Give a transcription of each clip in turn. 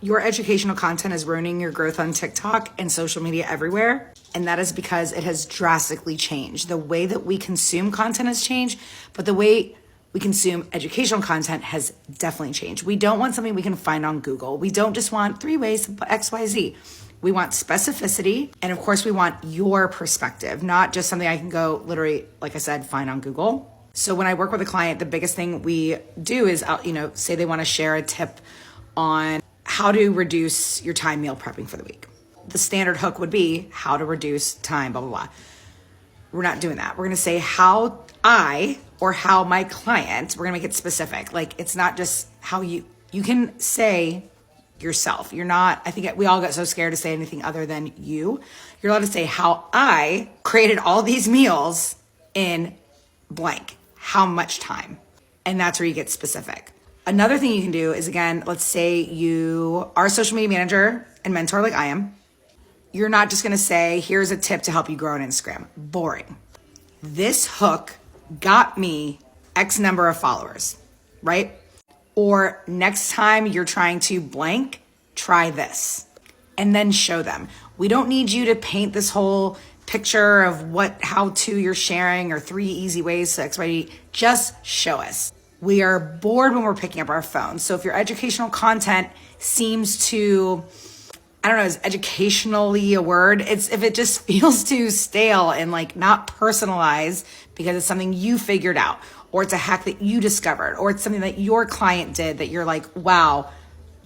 Your educational content is ruining your growth on TikTok and social media everywhere. And that is because it has drastically changed. The way that we consume content has changed, but the way we consume educational content has definitely changed. We don't want something we can find on Google. We don't just want 3 ways to XYZ. We want specificity. And of course, we want your perspective, not just something I can go literally, like I said, find on Google. So when I work with a client, the biggest thing we do is, say they want to share a tip on how to reduce your time meal prepping for the week. The standard hook would be how to reduce time, blah, blah, blah. We're not doing that. We're going to say how I or how my client, we're going to make it specific. Like, it's not just how you can say yourself. You're not, I think we all got so scared to say anything other than you. You're allowed to say how I created all these meals in blank, how much time. And that's where you get specific. Another thing you can do is, again, let's say you are a social media manager and mentor like I am. You're not just going to say, here's a tip to help you grow on Instagram. Boring. This hook got me X number of followers, right? Or next time you're trying to blank, try this. And then show them. We don't need you to paint this whole picture of how to you're sharing or 3 easy ways to XYZ. Just show us. We are bored when we're picking up our phones. So if your educational content seems to, I don't know, is educationally a word? If it just feels too stale and like not personalized because it's something you figured out, or it's a hack that you discovered, or it's something that your client did that you're like, wow,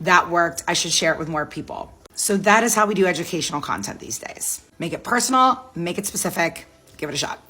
that worked. I should share it with more people. So that is how we do educational content these days. Make it personal, make it specific, give it a shot.